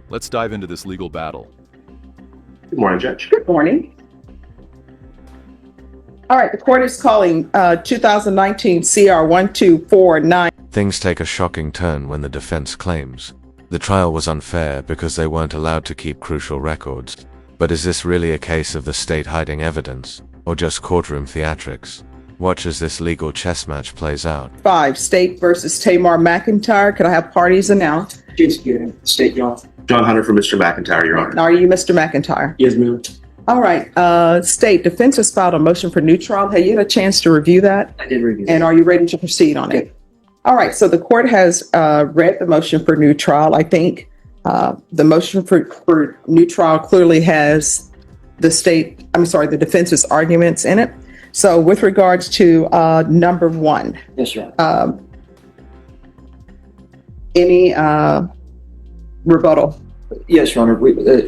Let's dive into this legal battle. Good morning, Judge. Good morning. All right, the court is calling 2019 CR 1249. Things take a shocking turn when the defense claims the trial was unfair because they weren't allowed to keep crucial records. But is this really a case of the state hiding evidence, or just courtroom theatrics? Watch as this legal chess match plays out. 5, State versus Tamar McIntyre. Could I have parties announced? State, Your Honor. John Hunter for Mr. McIntyre, Your Honor. Are you Mr. McIntyre? Yes, ma'am. All right, State, defense has filed a motion for new trial. Have you had a chance to review that? I did review And that. are you ready to proceed on it? All right, so the court has read the motion for new trial. I think the motion for new trial clearly has the defense's arguments in it. So with regards to number 1, Yes, Your Honor. any rebuttal? Yes, Your Honor.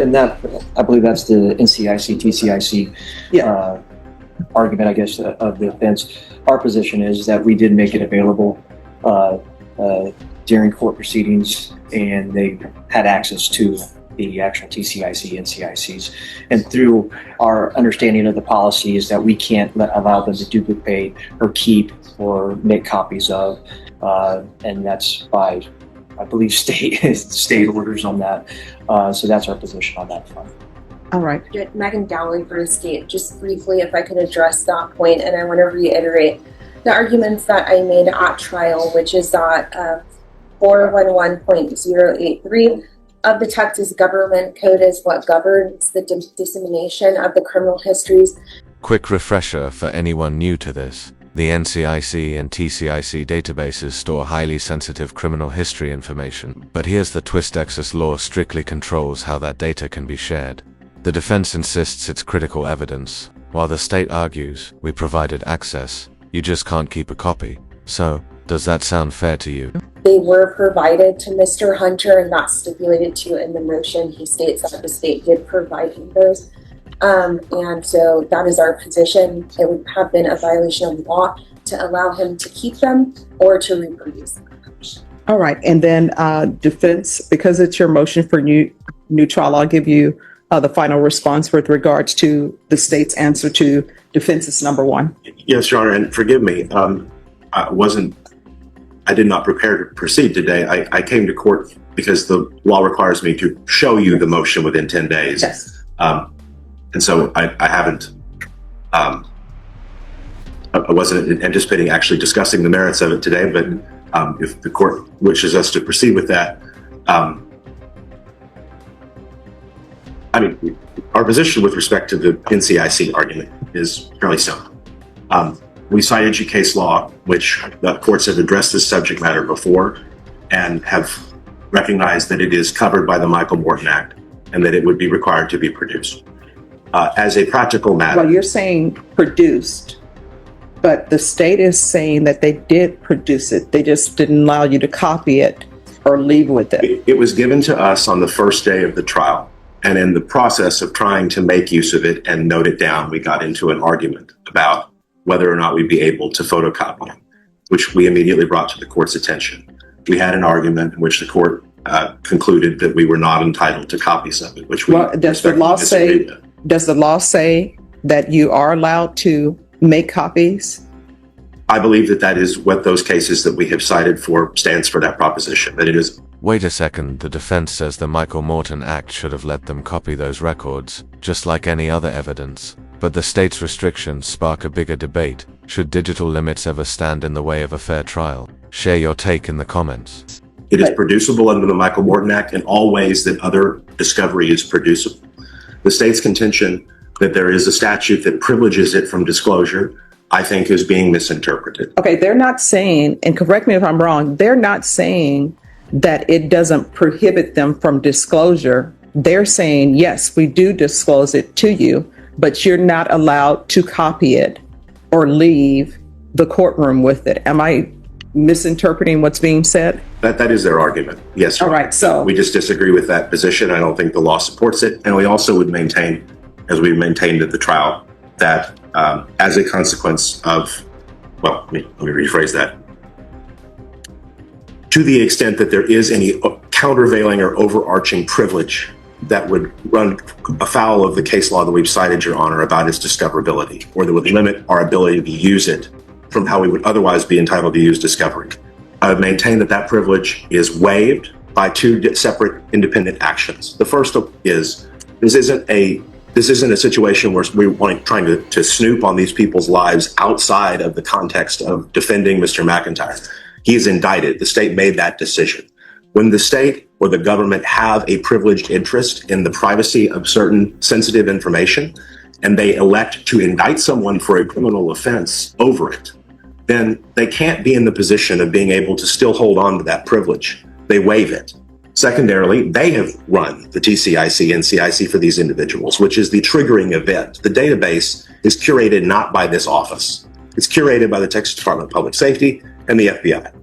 And that, I believe that's the NCIC-TCIC Yeah. argument, I guess, of the defense. Our position is that we did make it available during court proceedings, and they had access to the actual TCIC, NCICs. And through our understanding of the policy is that we can't allow them to duplicate or keep or make copies of, and that's by, I believe, state orders on that. So that's our position on that front. All right. Megan Dowling for the state. Just briefly, if I could address that point, and I want to reiterate the arguments that I made at trial, which is that 411.083 of the Texas Government Code is what governs the dissemination of the criminal histories. Quick refresher for anyone new to this. The NCIC and TCIC databases store highly sensitive criminal history information, but here's the twist: Texas law strictly controls how that data can be shared. The defense insists it's critical evidence, while the state argues, we provided access, you just can't keep a copy. So, does that sound fair to you? They were provided to Mr. Hunter, and that's stipulated to in the motion. He states that the state did provide him those. And so that is our position. It would have been a violation of law to allow him to keep them or to reproduce them. All right. And then defense, because it's your motion for new trial, I'll give you the final response with regards to the state's answer to defense's number 1. Yes, Your Honor, and forgive me. I did not prepare to proceed today. I came to court because the law requires me to show you the motion within 10 days. Yes. And so I haven't, I wasn't anticipating actually discussing the merits of it today, but if the court wishes us to proceed with that, our position with respect to the NCIC argument is fairly simple. We cited you case law, which the courts have addressed this subject matter before and have recognized that it is covered by the Michael Morton Act and that it would be required to be produced. As a practical matter. Well, you're saying produced, but the state is saying that they did produce it. They just didn't allow you to copy it or leave with it. It was given to us on the first day of the trial. And in the process of trying to make use of it and note it down, we got into an argument about whether or not we'd be able to photocopy it, which we immediately brought to the court's attention. We had an argument in which the court concluded that we were not entitled to copies of it, which we does the law say? Does the law say that you are allowed to make copies? I believe that is what those cases that we have cited for stands for, that proposition, that it is. Wait a second, the defense says the Michael Morton Act should have let them copy those records, just like any other evidence. But the state's restrictions spark a bigger debate. Should digital limits ever stand in the way of a fair trial? Share your take in the comments. It is producible under the Michael Morton Act in all ways that other discovery is producible. The state's contention that there is a statute that privileges it from disclosure, I think, is being misinterpreted. Okay, they're not saying, and correct me if I'm wrong, they're not saying that it doesn't prohibit them from disclosure. They're saying, yes, we do disclose it to you, but you're not allowed to copy it or leave the courtroom with it. Am I misinterpreting what's being said? That is their argument. Yes. All right. So we just disagree with that position. I don't think the law supports it. And we also would maintain, as we maintained at the trial, that as a consequence of, well, let me rephrase that. to the extent that there is any countervailing or overarching privilege that would run afoul of the case law that we've cited, Your Honor, about its discoverability, or that would limit our ability to use it from how we would otherwise be entitled to use discovery. I would maintain that that privilege is waived by two separate independent actions. The first is this isn't a situation where we're trying to snoop on these people's lives outside of the context of defending Mr. McIntyre. He is indicted. The state made that decision. When the state or the government have a privileged interest in the privacy of certain sensitive information, and they elect to indict someone for a criminal offense over it, then they can't be in the position of being able to still hold on to that privilege. They waive it. Secondarily, they have run the TCIC, NCIC for these individuals, which is the triggering event. The database is curated not by this office. It's curated by the Texas Department of Public Safety and the FBI.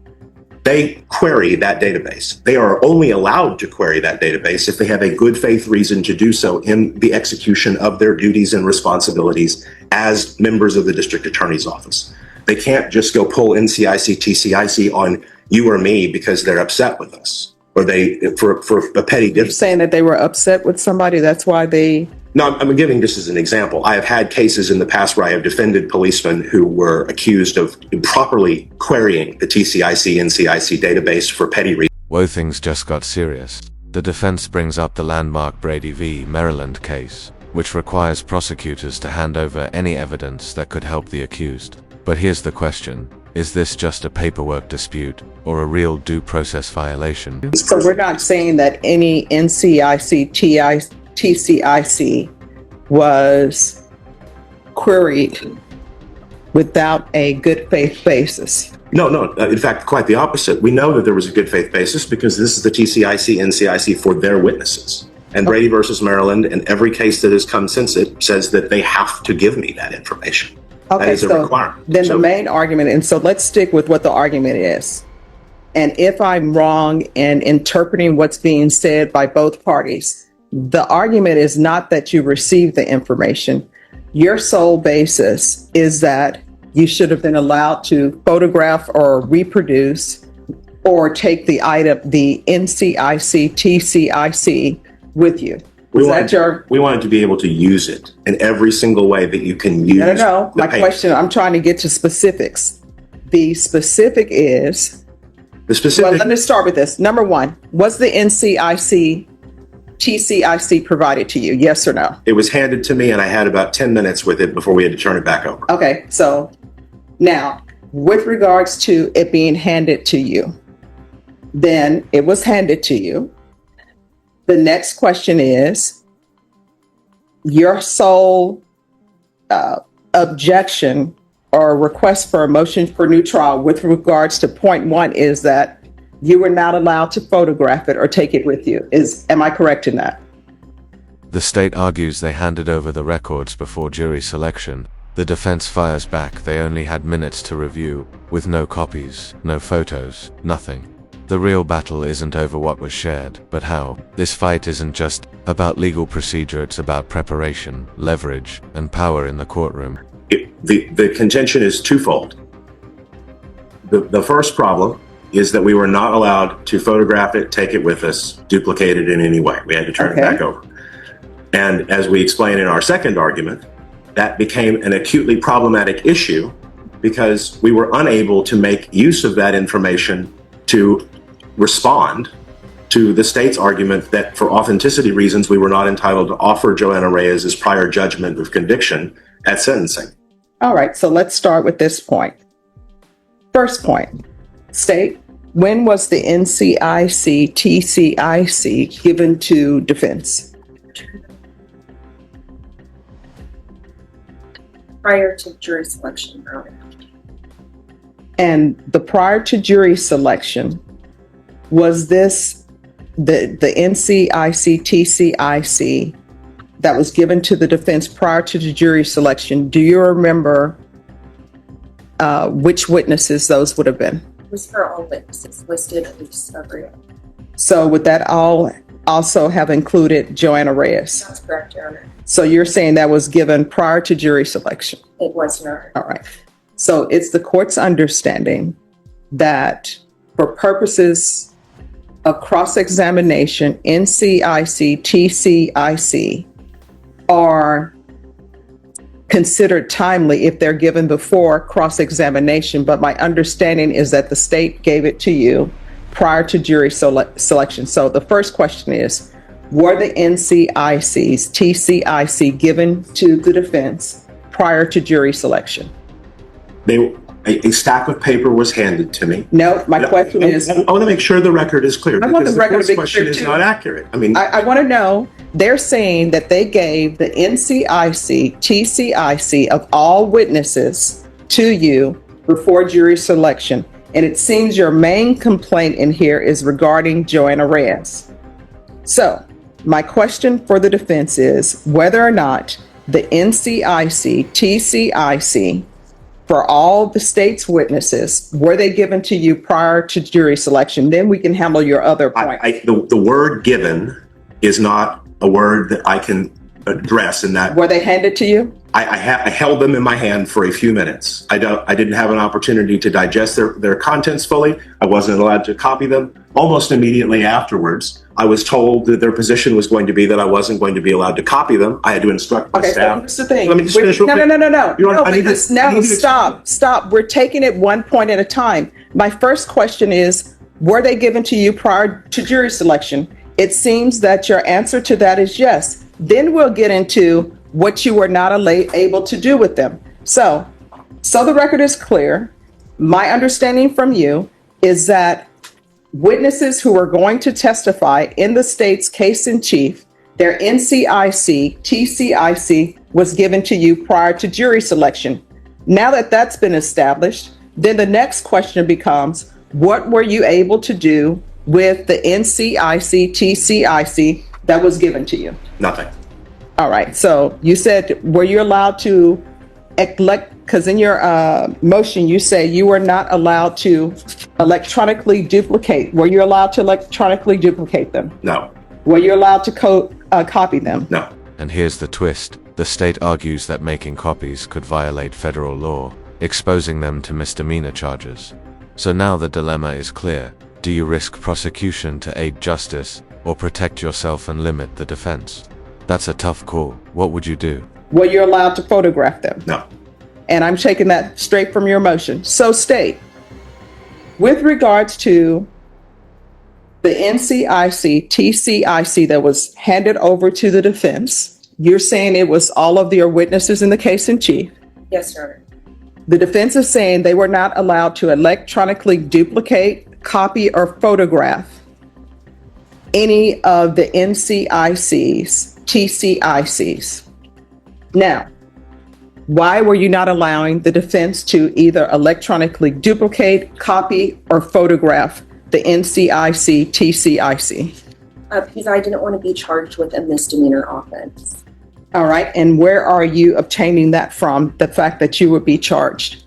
They query that database. They are only allowed to query that database if they have a good faith reason to do so in the execution of their duties and responsibilities as members of the district attorney's office. They can't just go pull NCIC-TCIC on you or me because they're upset with us, or they for a petty You're difference. saying that they were upset with somebody, that's why they... No, I'm giving this as an example. I have had cases in the past where I have defended policemen who were accused of improperly querying the TCIC, NCIC database for petty reasons. Whoa, things just got serious. The defense brings up the landmark Brady v. Maryland case, which requires prosecutors to hand over any evidence that could help the accused. But here's the question. Is this just a paperwork dispute or a real due process violation? So we're not saying that any NCIC-TCIC was queried without a good faith basis. No. In fact, quite the opposite. We know that there was a good faith basis because this is the TCIC, NCIC for their witnesses. And Brady versus Maryland, and every case that has come since it, says that they have to give me that information. That Okay, is a so requirement. then So- the main argument, and so let's stick with what the argument is. And if I'm wrong in interpreting what's being said by both parties, the argument is not that you received the information. Your sole basis is that you should have been allowed to photograph or reproduce or take the item, the NCIC-TCIC with you. We Is that wanted, your... we wanted to be able to use it in every single way that you can use. No. the My paper. question, I'm trying to get to specifics. The specific is... The specific. Well, let me start with this. Number one, was the NCIC-TCIC provided to you? Yes or no? It was handed to me, and I had about 10 minutes with it before we had to turn it back over. Okay, so now, with regards to it being handed to you, then it was handed to you. The next question is, your sole objection or request for a motion for new trial with regards to point one is that you were not allowed to photograph it or take it with you. Am I correct in that? The state argues they handed over the records before jury selection. The defense fires back they only had minutes to review, with no copies, no photos, nothing. The real battle isn't over what was shared, but how. This fight isn't just about legal procedure, it's about preparation, leverage, and power in the courtroom. The contention is twofold. The first problem is that we were not allowed to photograph it, take it with us, duplicate it in any way. We had to turn it back over. And as we explain in our second argument, that became an acutely problematic issue because we were unable to make use of that information to respond to the state's argument that for authenticity reasons, we were not entitled to offer Joanna Reyes's prior judgment of conviction at sentencing. All right, so let's start with this point. First point, state, when was the NCIC-TCIC given to defense? Prior to jury selection, And the prior to jury selection, was this the NCIC-TCIC that was given to the defense prior to the jury selection? Do you remember which witnesses those would have been? It was for all witnesses listed in the discovery. So would that all also have included Joanna Reyes? That's correct, Your Honor. So you're saying that was given prior to jury selection? It was, Your Honor. All right. So it's the court's understanding that for purposes of cross-examination, NCIC-TCIC are considered timely if they're given before cross-examination, but my understanding is that the state gave it to you prior to jury selection. So the first question is, were the NCICs, TCIC given to the defense prior to jury selection? A stack of paper was handed to me. No, my question is, I want to make sure the record is clear. I want the record to be question clear is too. not accurate. I mean, I want to know, they're saying that they gave the NCIC, TCIC of all witnesses to you before jury selection. And it seems your main complaint in here is regarding Joanna Reyes. So my question for the defense is whether or not the NCIC, TCIC, for all the state's witnesses, were they given to you prior to jury selection? Then we can handle your other point. the word given is not a word that I can address in that. Were they handed to you? I held them in my hand for a few minutes. I didn't have an opportunity to digest their contents fully. I wasn't allowed to copy them. Almost immediately afterwards, I was told that their position was going to be that I wasn't going to be allowed to copy them. I had to instruct my Okay, so staff. here's the thing. Let me just finish real quick. No. You know what? I need to- Because, I no, need to- stop. We're taking it one point at a time. My first question is, were they given to you prior to jury selection? It seems that your answer to that is yes. Then we'll get into what you were not able to do with them. So the record is clear. My understanding from you is that witnesses who are going to testify in the state's case in chief, their NCIC, TCIC was given to you prior to jury selection. Now that that's been established, then the next question becomes, what were you able to do with the NCIC, TCIC that was given to you? Nothing. All right. So you said, were you allowed to elect, because in your motion, you say you were not allowed to electronically duplicate. Were you allowed to electronically duplicate them? No. Were you allowed to copy them? No. And here's the twist. The state argues that making copies could violate federal law, exposing them to misdemeanor charges. So now the dilemma is clear. Do you risk prosecution to aid justice or protect yourself and limit the defense? That's a tough call. What would you do? Were you allowed to photograph them? No. And I'm taking that straight from your motion. So state, with regards to the NCIC, TCIC that was handed over to the defense, you're saying it was all of your witnesses in the case in chief. Yes, Your Honor. The defense is saying they were not allowed to electronically duplicate, copy, or photograph any of the NCICs, TCICs. Now, why were you not allowing the defense to either electronically duplicate, copy, or photograph the NCIC, TCIC? Because I didn't want to be charged with a misdemeanor offense. All right, and where are you obtaining that from, the fact that you would be charged?